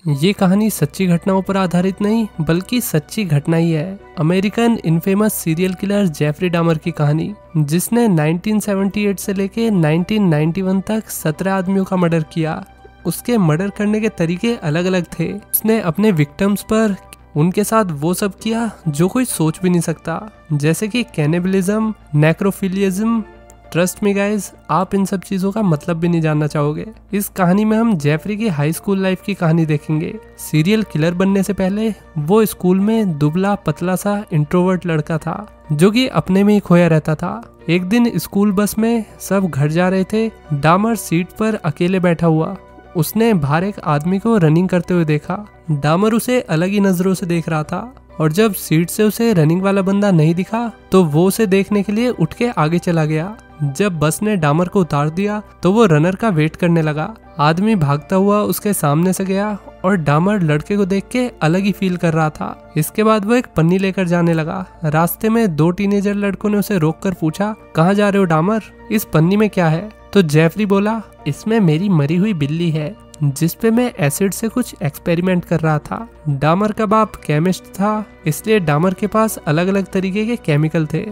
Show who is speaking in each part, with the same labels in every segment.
Speaker 1: ये कहानी सच्ची घटनाओं पर आधारित नहीं बल्कि सच्ची घटना ही है। American infamous serial killer Jeffrey Dahmer की कहानी, जिसने 1978 से लेके 1991 तक 17 आदमियों का मर्डर किया। उसके मर्डर करने के तरीके अलग अलग थे। उसने अपने विक्टिम्स पर उनके साथ वो सब किया जो कोई सोच भी नहीं सकता, जैसे कि कैनिबलिज्म, नेक्रोफिलिज्म। ट्रस्ट मी गाइज, आप इन सब चीजों का मतलब भी नहीं जानना चाहोगे। इस कहानी में हम जेफरी की हाई स्कूल लाइफ की कहानी देखेंगे। सीरियल किलर बनने से पहले वो स्कूल में दुबला पतला सा इंट्रोवर्ट लड़का था जो कि अपने में ही खोया रहता था। एक दिन स्कूल बस में सब घर जा रहे थे। डामर सीट पर अकेले बैठा हुआ। उसने बाहर एक आदमी को रनिंग करते हुए देखा। डामर उसे अलग ही नजरों से देख रहा था और जब सीट से उसे रनिंग वाला बंदा नहीं दिखा तो वो उसे देखने के लिए उठ के आगे चला गया। जब बस ने डामर को उतार दिया तो वो रनर का वेट करने लगा। आदमी भागता हुआ उसके सामने से गया और डामर लड़के को देख के अलग ही फील कर रहा था। इसके बाद वो एक पन्नी लेकर जाने लगा। रास्ते में 2 टीनेजर लड़कों ने उसे रोककर पूछा, कहाँ जा रहे हो डामर, इस पन्नी में क्या है? तो जेफरी बोला, इसमें मेरी मरी हुई बिल्ली है जिसपे मैं एसिड से कुछ एक्सपेरिमेंट कर रहा था। डामर का बाप केमिस्ट था, इसलिए डामर के पास अलग अलग तरीके के केमिकल थे।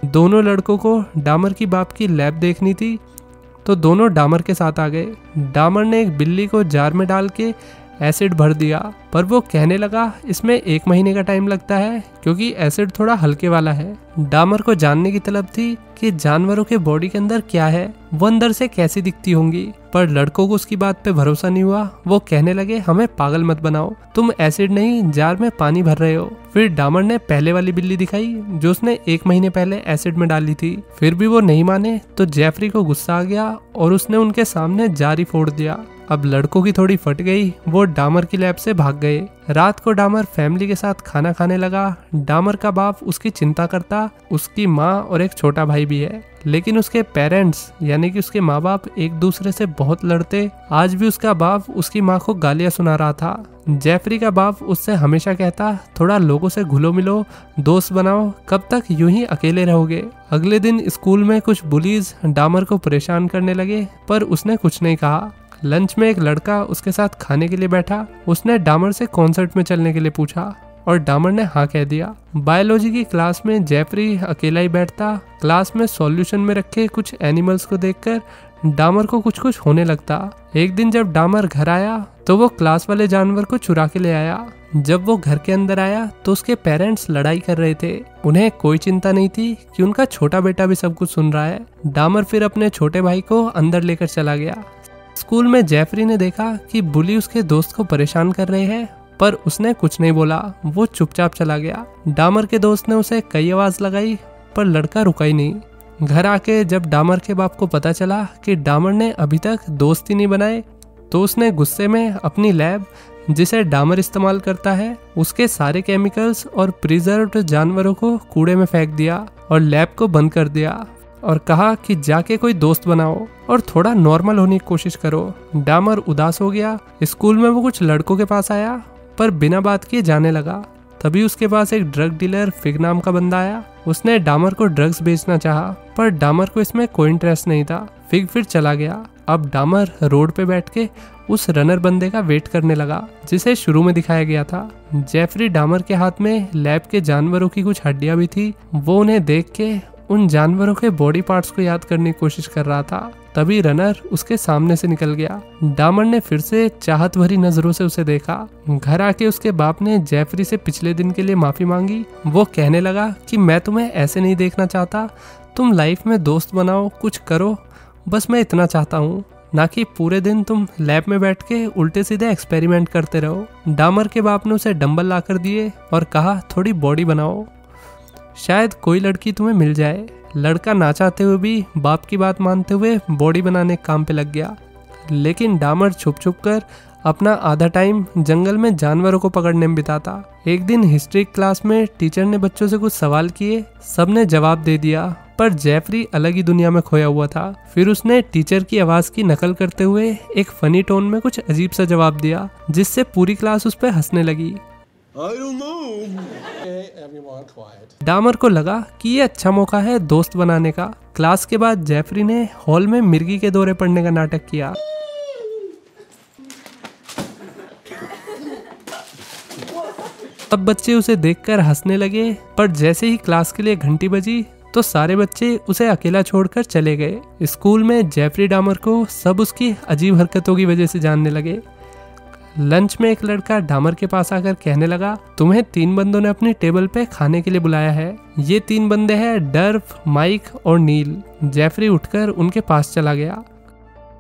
Speaker 1: दोनों लड़कों को डामर की बाप की लैब देखनी थी तो दोनों डामर के साथ आ गए। डामर ने एक बिल्ली को जार में डाल के एसिड भर दिया, पर वो कहने लगा इसमें 1 महीने का टाइम लगता है क्योंकि एसिड थोड़ा हल्के वाला है। डामर को जानने की तलब थी कि जानवरों के बॉडी के अंदर क्या है, वो अंदर से कैसी दिखती होंगी, पर लड़कों को उसकी बात पे भरोसा नहीं हुआ। वो कहने लगे हमें पागल मत बनाओ, तुम एसिड नहीं जार में पानी भर रहे हो। फिर डामर ने पहले वाली बिल्ली दिखाई जो उसने 1 महीने पहले एसिड में डाली थी। फिर भी वो नहीं माने तो जेफरी को गुस्सा आ गया और उसने उनके सामने जार ही फोड़ दिया। अब लड़कों की थोड़ी फट गई, वो डामर की लैब से भाग गए। रात को डामर फैमिली के साथ खाना खाने लगा। डामर का बाप उसकी चिंता करता, उसकी माँ और एक छोटा भाई भी है, लेकिन उसके पेरेंट्स यानी कि उसके माँ बाप एक दूसरे से बहुत लड़ते। आज भी उसका बाप उसकी माँ को गालियां सुना रहा था। जेफरी का बाप उससे हमेशा कहता, थोड़ा लोगों से घुलो मिलो, दोस्त बनाओ, कब तक यूं ही अकेले रहोगे। अगले दिन स्कूल में कुछ बुलीज डामर को परेशान करने लगे, पर उसने कुछ नहीं कहा। लंच में एक लड़का उसके साथ खाने के लिए बैठा। उसने डामर से कॉन्सर्ट में चलने के लिए पूछा और डामर ने हाँ कह दिया। बायोलॉजी की क्लास में जेफरी अकेला ही बैठता। क्लास में सॉल्यूशन में रखे कुछ एनिमल्स को देखकर डामर को कुछ कुछ होने लगता। एक दिन जब डामर घर आया तो वो क्लास वाले जानवर को चुरा के ले आया। जब वो घर के अंदर आया तो उसके पेरेंट्स लड़ाई कर रहे थे। उन्हें कोई चिंता नहीं थी कि उनका छोटा बेटा भी सब कुछ सुन रहा है। डामर फिर अपने छोटे भाई को अंदर लेकर चला गया। स्कूल में जेफरी ने देखा कि बुली उसके दोस्त को परेशान कर रहे हैं, पर उसने कुछ नहीं बोला, वो चुपचाप चला गया। डामर के दोस्त ने उसे कई आवाज लगाई पर लड़का रुका ही नहीं। घर आके जब डामर के बाप को पता चला कि डामर ने अभी तक दोस्त ही नहीं बनाए तो उसने गुस्से में अपनी लैब, जिसे डामर इस्तेमाल करता है, उसके सारे केमिकल्स और प्रिजर्व्ड जानवरों को कूड़े में फेंक दिया और लैब को बंद कर दिया और कहा कि जाके कोई दोस्त बनाओ और थोड़ा नॉर्मल होने की कोशिश करो। डामर उदास हो गया। स्कूल में वो कुछ लड़कों के पास आया पर बिना बात किए जाने लगा। तभी उसके पास एक ड्रग डीलर फिग नाम का बंदा आया। उसने डामर को ड्रग्स बेचना चाहा, पर डामर को इसमें कोई इंटरेस्ट नहीं था। फिग फिर चला गया। अब डामर रोड पे बैठ के उस रनर बंदे का वेट करने लगा जिसे शुरू में दिखाया गया था। जेफरी डामर के हाथ में लैब के जानवरों की कुछ हड्डियां भी थी। वो उन्हें देख के उन जानवरों के बॉडी पार्ट्स को याद करने की कोशिश कर रहा था। तभी रनर उसके सामने से निकल गया। डामर ने फिर से चाहत भरी नजरों से उसे देखा। घर आके उसके बाप ने जेफरी से पिछले दिन के लिए माफी मांगी। वो कहने लगा कि मैं तुम्हें ऐसे नहीं देखना चाहता, तुम लाइफ में दोस्त बनाओ, कुछ करो, बस मैं इतना चाहता हूँ, ना कि पूरे दिन तुम लैब में बैठ के उल्टे सीधे एक्सपेरिमेंट करते रहो। डामर के बाप ने उसे डंबल ला कर दिए और कहा थोड़ी बॉडी बनाओ, शायद कोई लड़की तुम्हें मिल जाए। लड़का ना चाहते हुए भी बाप की बात मानते हुए बॉडी बनाने काम पे लग गया। लेकिन डामर छुप छुप कर अपना आधा टाइम जंगल में जानवरों को पकड़ने में बिताता। एक दिन हिस्ट्री क्लास में टीचर ने बच्चों से कुछ सवाल किए। सबने जवाब दे दिया, पर जेफरी अलग ही दुनिया में खोया हुआ था। फिर उसने टीचर की आवाज की नकल करते हुए एक फनी टोन में कुछ अजीब सा जवाब दिया, जिससे पूरी क्लास उस पर हंसने लगी। डामर को लगा कि ये अच्छा मौका है दोस्त बनाने का। क्लास के बाद जेफरी ने हॉल में मिर्गी के दौरे पड़ने का नाटक किया। सब बच्चे उसे देखकर हंसने लगे, पर जैसे ही क्लास के लिए घंटी बजी तो सारे बच्चे उसे अकेला छोड़कर चले गए। स्कूल में जेफरी डामर को सब उसकी अजीब हरकतों की वजह से जानने लगे। लंच में एक लड़का डामर के पास आकर कहने लगा, तुम्हें 3 बंदों ने अपनी टेबल पे खाने के लिए बुलाया है। ये 3 बंदे हैं डर्फ, माइक और नील। जेफरी उठकर उनके पास चला गया।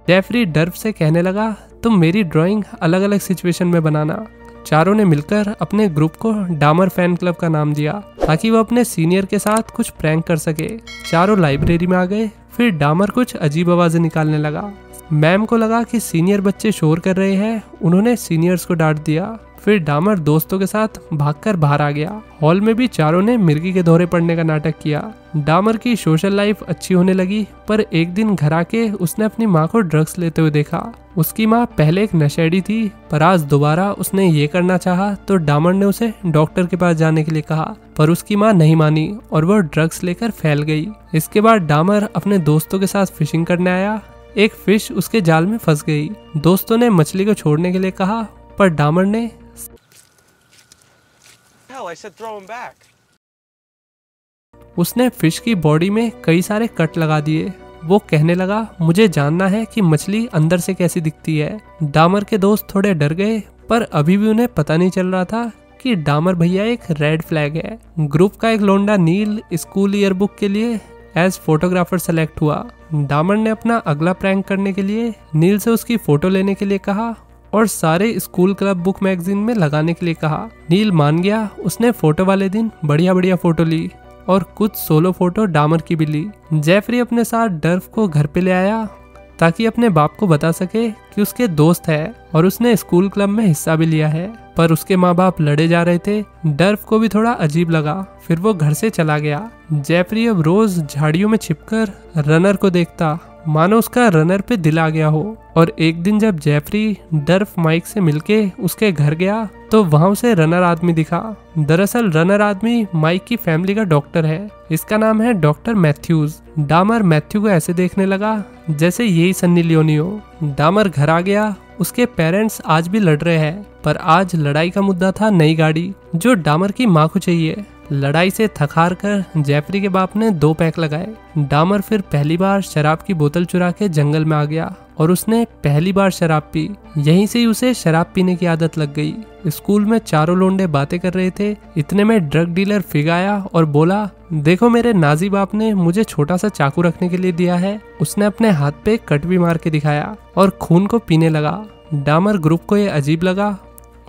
Speaker 1: जेफरी डर्फ से कहने लगा, तुम मेरी ड्राइंग अलग अलग सिचुएशन में बनाना। चारों ने मिलकर अपने ग्रुप को डामर फैन क्लब का नाम दिया ताकि वो अपने सीनियर के साथ कुछ प्रैंक कर सके। चारों लाइब्रेरी में आ गए। फिर डामर कुछ अजीब आवाजें निकालने लगा। मैम को लगा कि सीनियर बच्चे शोर कर रहे हैं। उन्होंने सीनियर्स को डांट दिया। फिर डामर दोस्तों के साथ भागकर बाहर आ गया। हॉल में भी चारों ने मिर्गी के दौरे पड़ने का नाटक किया। डामर की सोशल लाइफ अच्छी होने लगी, पर एक दिन घर आके उसने अपनी माँ को ड्रग्स लेते हुए देखा। उसकी माँ पहले एक नशेड़ी थी, पर आज दोबारा उसने ये करना चाहा तो डामर ने उसे डॉक्टर के पास जाने के लिए कहा, पर उसकी माँ नहीं मानी और वो ड्रग्स लेकर फैल गई। इसके बाद डामर अपने दोस्तों के साथ फिशिंग करने आया। एक फिश उसके जाल में फंस गई। दोस्तों ने मछली को छोड़ने के लिए कहा, पर डामर ने उसने फिश की बॉडी में कई सारे कट लगा दिए। वो कहने लगा, मुझे जानना है कि मछली अंदर से कैसी दिखती है। डामर के दोस्त थोड़े डर गए, पर अभी भी उन्हें पता नहीं चल रहा था कि डामर भैया एक रेड फ्लैग है। ग्रुप का एक लोंडा नील स्कूल ईयरबुक के लिए एज फोटोग्राफर सेलेक्ट हुआ। डामर ने अपना अगला प्रैंक करने के लिए नील से उसकी फोटो लेने के लिए कहा और सारे स्कूल क्लब बुक मैगजीन में लगाने के लिए कहा। नील मान गया। उसने फोटो वाले दिन बढ़िया बढ़िया फोटो ली और कुछ सोलो फोटो डामर की भी ली। जेफरी अपने साथ डर्फ को घर पे ले आया ताकि अपने बाप को बता सके कि उसके दोस्त है और उसने स्कूल क्लब में हिस्सा भी लिया है, पर उसके माँ बाप लड़े जा रहे थे। डर्फ को भी थोड़ा अजीब लगा, फिर वो घर से चला गया। जेफरी अब रोज झाड़ियों में छिपकर रनर को देखता, मानो उसका रनर पे दिल आ गया हो। और एक दिन जब जेफरी डर्फ माइक से मिलके उसके घर गया तो वहां उसे रनर आदमी दिखा। दरअसल रनर आदमी माइक की फैमिली का डॉक्टर है। इसका नाम है डॉक्टर मैथ्यूज। डामर मैथ्यू को ऐसे देखने लगा जैसे यही सन्नी लियोनी हो। डामर घर आ गया। उसके पेरेंट्स आज भी लड़ रहे हैं, पर आज लड़ाई का मुद्दा था नई गाड़ी जो डामर की माँ को चाहिए। लड़ाई से थक-हार कर जेफरी के बाप ने 2 पैक लगाए। डामर फिर पहली बार शराब की बोतल चुरा के जंगल में आ गया और उसने पहली बार शराब पी। यहीं से ही उसे शराब पीने की आदत लग गई। स्कूल में चारों लोंडे बातें कर रहे थे। इतने में ड्रग डीलर फिग आया और बोला, देखो मेरे नाजी बाप ने मुझे छोटा सा चाकू रखने के लिए दिया है। उसने अपने हाथ पे कट भी मार के दिखाया और खून को पीने लगा। डामर ग्रुप को ये अजीब लगा।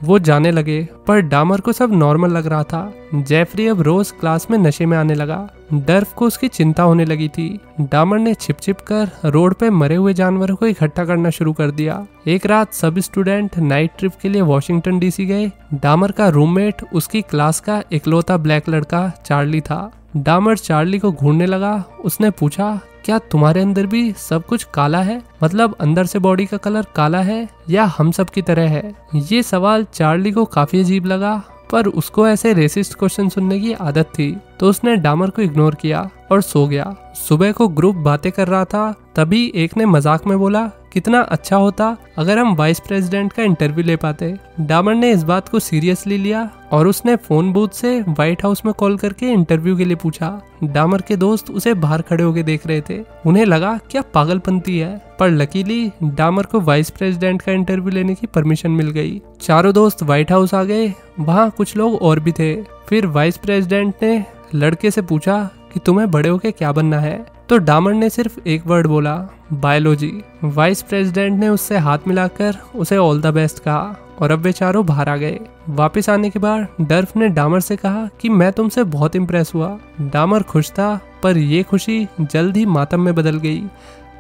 Speaker 1: वो जाने लगे, पर डामर को सब नॉर्मल लग रहा था। जेफरी अब रोज क्लास में नशे में आने लगा। डर्फ को उसकी चिंता होने लगी थी। डामर ने छिप छिप कर रोड पे मरे हुए जानवरों को इकट्ठा करना शुरू कर दिया। एक रात सब स्टूडेंट नाइट ट्रिप के लिए वॉशिंगटन डीसी गए। डामर का रूममेट उसकी क्लास का इकलौता ब्लैक लड़का चार्ली था। डामर चार्ली को घूरने लगा। उसने पूछा, क्या तुम्हारे अंदर भी सब कुछ काला है? मतलब अंदर से बॉडी का कलर काला है या हम सब की तरह है? ये सवाल चार्ली को काफी अजीब लगा, पर उसको ऐसे रेसिस्ट क्वेश्चन सुनने की आदत थी, तो उसने डामर को इग्नोर किया और सो गया। सुबह को ग्रुप बातें कर रहा था, तभी एक ने मजाक में बोला, कितना अच्छा होता अगर हम वाइस प्रेसिडेंट का इंटरव्यू ले पाते। डामर ने इस बात को सीरियसली लिया और उसने फोन बूथ से व्हाइट हाउस में कॉल करके इंटरव्यू के लिए पूछा। डामर के दोस्त उसे बाहर खड़े होकर देख रहे थे। उन्हें लगा क्या पागलपंती है, पर लकीली डामर को वाइस प्रेसिडेंट का इंटरव्यू लेने की परमिशन मिल गई। चारों दोस्त व्हाइट हाउस आ गए। वहाँ कुछ लोग और भी थे। फिर वाइस प्रेसिडेंट ने लड़के से पूछा कि तुम्हें बड़े होके क्या बनना है? तो डामर ने सिर्फ एक वर्ड बोला, बायोलॉजी। वाइस प्रेसिडेंट ने उससे हाथ मिलाकर उसे ऑल द बेस्ट कहा और अब वे चारों बाहर आ गए। वापस आने के बाद डर्फ ने डामर से कहा कि मैं तुमसे बहुत इम्प्रेस हुआ। डामर खुश था, पर यह खुशी जल्द ही मातम में बदल गई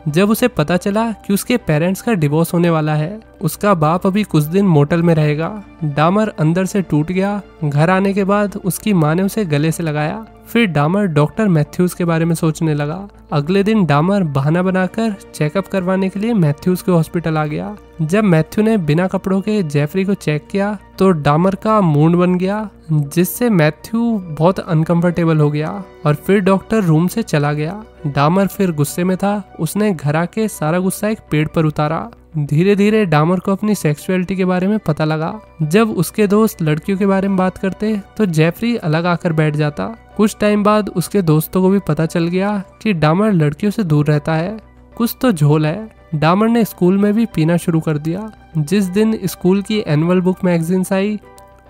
Speaker 1: जब उसे पता चला कि उसके पेरेंट्स का डिवोर्स होने वाला है। उसका बाप अभी कुछ दिन मोटल में रहेगा। डामर अंदर से टूट गया। घर आने के बाद उसकी माँ ने उसे गले से लगाया। फिर डामर डॉक्टर मैथ्यूज के बारे में सोचने लगा। अगले दिन डामर बहाना बनाकर चेकअप करवाने के लिए मैथ्यूज के हॉस्पिटल आ गया। जब मैथ्यू ने बिना कपड़ों के जेफरी को चेक किया तो डामर का मूड बन गया, जिससे मैथ्यू बहुत अनकंफर्टेबल हो गया और फिर डॉक्टर रूम से चला गया। डामर फिर गुस्से में था। उसने घर आके सारा गुस्सा एक पेड़ पर उतारा। धीरे धीरे डामर को अपनी सेक्सुअलिटी के बारे में पता लगा। जब उसके दोस्त लड़कियों के बारे में बात करते तो जेफरी अलग आकर बैठ जाता। कुछ टाइम बाद उसके दोस्तों को भी पता चल गया कि डामर लड़कियों से दूर रहता है, कुछ तो झोल है। डामर ने स्कूल में भी पीना शुरू कर दिया। जिस दिन स्कूल की एनुअल बुक मैगजीन्स आई,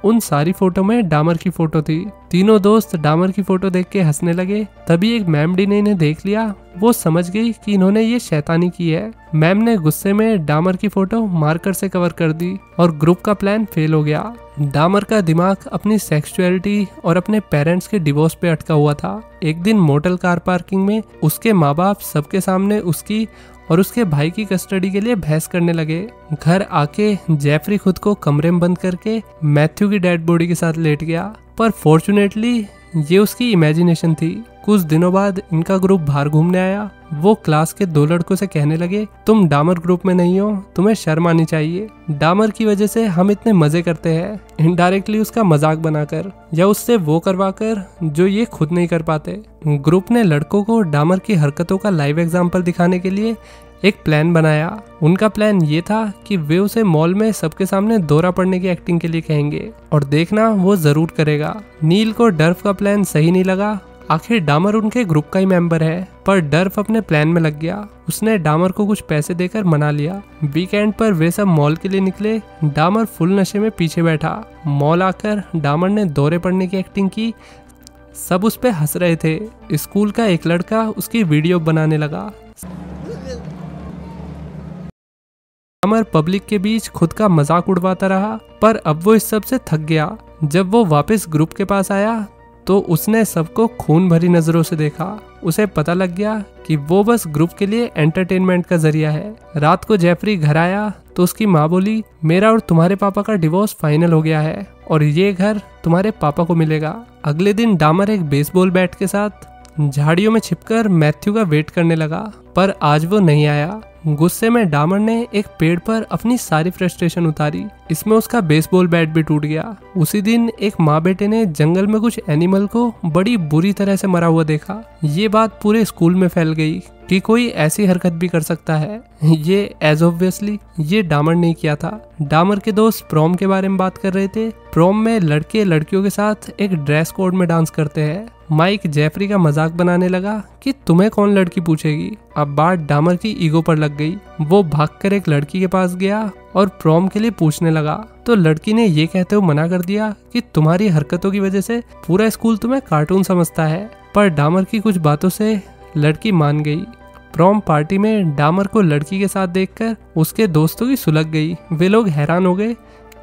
Speaker 1: उन सारी फोटो में डामर की फोटो थी। तीनों दोस्त डामर की फोटो देख के हंसने लगे। तभी एक मैम डी ने इन्हें देख लिया। वो समझ गई कि इन्होंने ये शैतानी की है। मैम ने गुस्से में डामर की फोटो मार्कर से कवर कर दी और ग्रुप का प्लान फेल हो गया। डामर का दिमाग अपनी सेक्सुअलिटी और अपने पेरेंट्स के डिवोर्स पे अटका हुआ था। एक दिन मोटल कार पार्किंग में उसके माँ बाप सबके सामने उसकी और उसके भाई की कस्टडी के लिए बहस करने लगे। घर आके जेफरी खुद को कमरे में बंद करके मैथ्यू की डेड बॉडी के साथ लेट गया, पर फॉर्चुनेटली ये उसकी इमेजिनेशन थी। कुछ दिनों बाद इनका ग्रुप बाहर घूमने आया। वो क्लास के 2 लड़कों से कहने लगे, तुम डामर ग्रुप में नहीं हो, तुम्हें शर्म आनी चाहिए। डामर की वजह से हम इतने मजे करते हैं, इनडायरेक्टली उसका मजाक बनाकर या उससे वो करवाकर जो ये खुद नहीं कर पाते। ग्रुप ने लड़कों को डामर की हरकतों का लाइव एग्जाम्पल दिखाने के लिए एक प्लान बनाया। उनका प्लान ये था कि वे उसे मॉल में सबके सामने दौरा पड़ने की एक्टिंग के लिए कहेंगे और देखना वो जरूर करेगा। नील को डर्फ का प्लान सही नहीं लगा। आखिर डामर उनके ग्रुप का ही मेंबर है, पर डर्फ अपने प्लान में लग गया। उसने डामर को कुछ पैसे देकर मना लिया। वीकेंड पर वे सब मॉल के लिए निकले। डामर फुल नशे में पीछे बैठा। मॉल आकर डामर ने दौरे पड़ने की एक्टिंग की। सब उस पे हंस रहे थे। स्कूल का एक लड़का उसकी वीडियो बनाने लगा। डामर पब्लिक के बीच खुद का मजाक उड़वाता रहा, पर अब वो इस सब से थक गया। जब वो वापस ग्रुप के पास आया तो उसने सबको खून भरी नजरों से देखा। उसे पता लग गया कि वो बस ग्रुप के लिए एंटरटेनमेंट का जरिया है। रात को जेफरी घर आया तो उसकी माँ बोली, मेरा और तुम्हारे पापा का डिवोर्स फाइनल हो गया है और ये घर तुम्हारे पापा को मिलेगा। अगले दिन डामर एक बेसबॉल बैट के साथ झाड़ियों में छिपकर मैथ्यू का वेट करने लगा, पर आज वो नहीं आया। गुस्से में डामर ने एक पेड़ पर अपनी सारी फ्रस्ट्रेशन उतारी। इसमें उसका बेसबॉल बैट भी टूट गया। उसी दिन एक माँ बेटे ने जंगल में कुछ एनिमल को बड़ी बुरी तरह से मरा हुआ देखा। ये बात पूरे स्कूल में फैल गई कि कोई ऐसी हरकत भी कर सकता है। ये एज ऑब्वियसली ये डामर ने किया था। डामर के दोस्त प्रॉम के बारे में बात कर रहे थे। प्रॉम में लड़के लड़कियों के साथ एक ड्रेस कोड में डांस करते हैं। माइक जेफरी का मजाक बनाने लगा कि तुम्हें कौन लड़की पूछेगी। अब बात डामर की ईगो पर लग गई। वो भागकर एक लड़की के पास गया और प्रॉम के लिए पूछने लगा, तो लड़की ने ये कहते हुए मना कर दिया कि तुम्हारी हरकतों की वजह से पूरा स्कूल तुम्हें कार्टून समझता है। पर डामर की कुछ बातों से लड़की मान गई। प्रॉम पार्टी में डामर को लड़की के साथ देखकर उसके दोस्तों की सुलग गई। वे लोग हैरान हो गए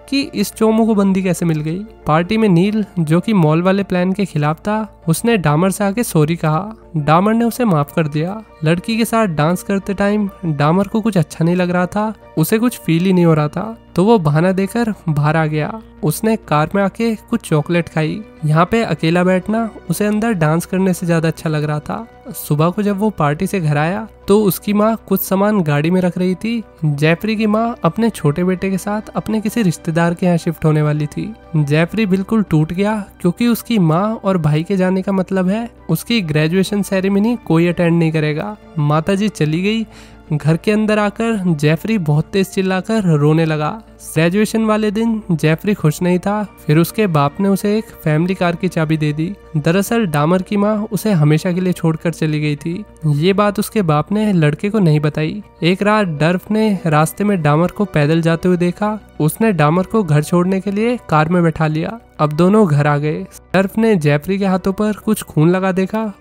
Speaker 1: कि इस चोमू को बंदी कैसे मिल गई। पार्टी में नील, जो कि मॉल वाले प्लान के खिलाफ था, उसने डामर से आके सॉरी कहा। डामर ने उसे माफ कर दिया। लड़की के साथ डांस करते टाइम डामर को कुछ अच्छा नहीं लग रहा था। उसे कुछ फील ही नहीं हो रहा था, तो वो बहाना देकर बाहर आ गया। उसने कार में आके कुछ चॉकलेट खाई। यहाँ पे अकेला बैठना उसे अंदर डांस करने से ज्यादा अच्छा लग रहा था। सुबह को जब वो पार्टी से घर आया तो उसकी माँ कुछ सामान गाड़ी में रख रही थी। जेफरी की माँ अपने छोटे बेटे के साथ अपने किसी रिश्तेदार के यहाँ शिफ्ट होने वाली थी। जेफरी बिल्कुल टूट गया क्योंकि उसकी माँ और भाई के जाने का मतलब है उसकी ग्रेजुएशन सेरेमनी कोई अटेंड नहीं करेगा। माताजी चली गई। घर के अंदर आकर जेफरी बहुत तेज चिल्लाकर रोने लगा। ग्रेजुएशन वाले दिन जेफरी खुश नहीं था। फिर उसके बाप ने उसे एक फैमिली कार की चाबी दे दी। दरअसल डामर की माँ उसे हमेशा के लिए छोड़कर चली गई थी। ये बात उसके बाप ने लड़के को नहीं बताई। एक रात डर्फ ने रास्ते में डामर को पैदल जाते हुए देखा। उसने डामर को घर छोड़ने के लिए कार में बैठा लिया। अब दोनों घर आ गए। डर्फ ने जेफरी के हाथों पर कुछ खून लगा देखा।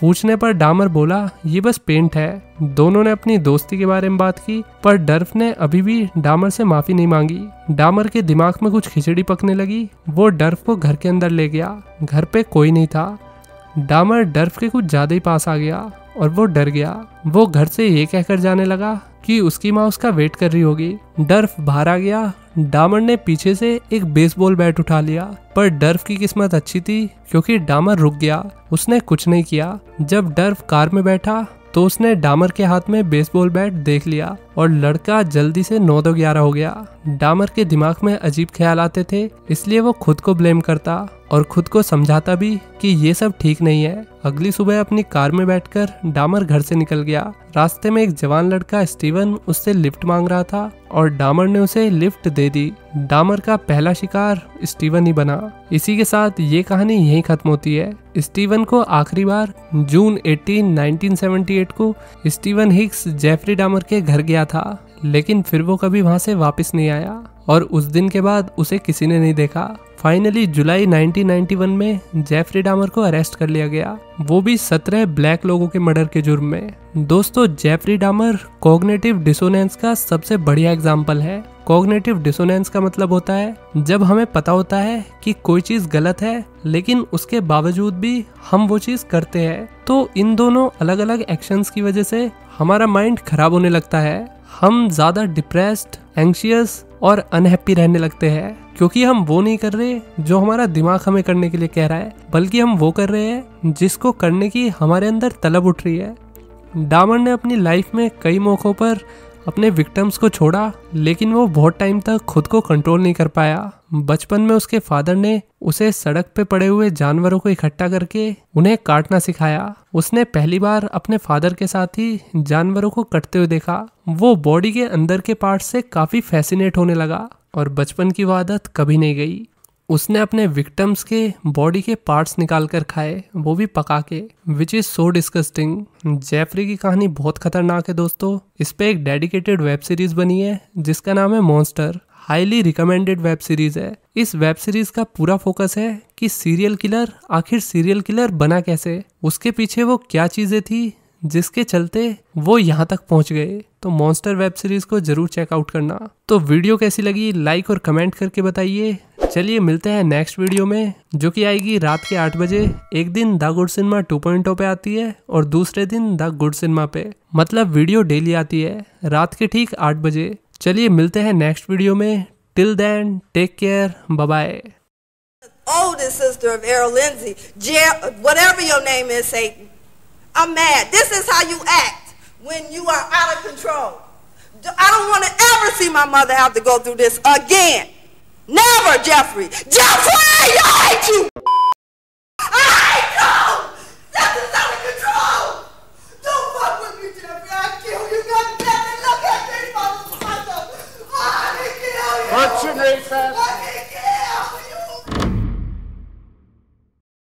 Speaker 1: पूछने पर डामर बोला, ये बस पेंट है। दोनों ने अपनी दोस्ती के बारे में बात की, पर डर्फ ने अभी भी डामर से माफी नहीं मांगी। डामर के दिमाग में कुछ खिचड़ी पकने लगी। वो डर्फ को घर के अंदर ले गया। घर पे कोई नहीं था। डामर डर्फ के कुछ ज्यादा ही पास आ गया और वो डर गया। वो घर से ये कहकर जाने लगा कि उसकी माँ उसका वेट कर रही होगी। डर्फ बाहर आ गया। डामर ने पीछे से एक बेसबॉल बैट उठा लिया, पर डर्फ की किस्मत अच्छी थी क्योंकि डामर रुक गया। उसने कुछ नहीं किया। जब डर्फ कार में बैठा तो उसने डामर के हाथ में बेसबॉल बैट देख लिया। और लड़का जल्दी से 9-11 हो गया। डामर के दिमाग में अजीब ख्याल आते थे, इसलिए वो खुद को ब्लेम करता और खुद को समझाता भी कि ये सब ठीक नहीं है। अगली सुबह अपनी कार में बैठकर डामर घर से निकल गया। रास्ते में एक जवान लड़का स्टीवन उससे लिफ्ट मांग रहा था और डामर ने उसे लिफ्ट दे दी। डामर का पहला शिकार स्टीवन ही बना। इसी के साथ ये कहानी यहीं खत्म होती है। स्टीवन को आखिरी बार जून 18, 1978 को स्टीवन हिक्स जेफरी डामर के घर गया था, लेकिन फिर वो कभी वहां से वापस नहीं आया और उस दिन के बाद उसे किसी ने नहीं देखा। फाइनली जुलाई 1991 में जेफरी डामर को अरेस्ट कर लिया गया, वो भी 17 ब्लैक लोगों के मर्डर के जुर्म में। दोस्तों, जेफरी डामर कॉग्निटिव डिसोनेंस का सबसे बढ़िया एग्जाम्पल है। कॉग्निटिव डिसोनेंस का मतलब होता है जब हमें पता होता है कि कोई चीज गलत है, लेकिन उसके बावजूद भी हम वो चीज करते हैं। तो इन दोनों अलग अलग एक्शंस की वजह से हमारा माइंड खराब होने लगता है। हम ज्यादा डिप्रेस्ड, एंग्शियस और अनहैप्पी रहने लगते हैं, क्योंकि हम वो नहीं कर रहे जो हमारा दिमाग हमें करने के लिए कह रहा है, बल्कि हम वो कर रहे हैं जिसको करने की हमारे अंदर तलब उठ रही है। डामर ने अपनी लाइफ में कई मौकों पर अपने विक्टिम्स को छोड़ा, लेकिन वो बहुत टाइम तक खुद को कंट्रोल नहीं कर पाया। बचपन में उसके फादर ने उसे सड़क पे पड़े हुए जानवरों को इकट्ठा करके उन्हें काटना सिखाया। उसने पहली बार अपने फादर के साथ ही जानवरों को कटते हुए देखा। वो बॉडी के अंदर के पार्ट से काफी फैसिनेट होने लगा और बचपन की वो आदत कभी नहीं गई। उसने अपने विक्टिम्स के बॉडी के पार्ट्स निकाल कर खाए, वो भी पका के, which is so disgusting. Jeffrey की कहानी बहुत खतरनाक है दोस्तों। इस पे एक डेडिकेटेड वेब सीरीज बनी है जिसका नाम है monster. Highly recommended web series है। इस वेब सीरीज का पूरा फोकस है कि सीरियल किलर आखिर सीरियल किलर बना कैसे, उसके पीछे वो क्या चीजें थी जिसके चलते वो यहाँ तक पहुंच गए। तो मॉन्स्टर वेब सीरीज को जरूर चेकआउट करना। तो वीडियो कैसी लगी लाइक और कमेंट करके बताइए। चलिए मिलते हैं नेक्स्ट वीडियो में, जो कि आएगी रात के 8 बजे। एक दिन द गुड सिनेमा 2.0 पे आती है और दूसरे दिन द गुड सिनेमा पे, मतलब वीडियो डेली आती है रात के ठीक 8 बजे। चलिए मिलते हैं नेक्स्ट वीडियो में। Till then take care, bye bye.
Speaker 2: Oldest sister of Errol Lindsay, whatever your name is, Satan. I'm mad. This is how you act when you are out of control. I don't want to ever see my mother have to go through this again. Never, Jeffrey. Jeffrey, I hate you. I hate you. This is out of control. Don't fuck with me, Jeffrey. I'll kill you. God damn it. Look at this motherfucker. I kill you.
Speaker 3: Punch your face,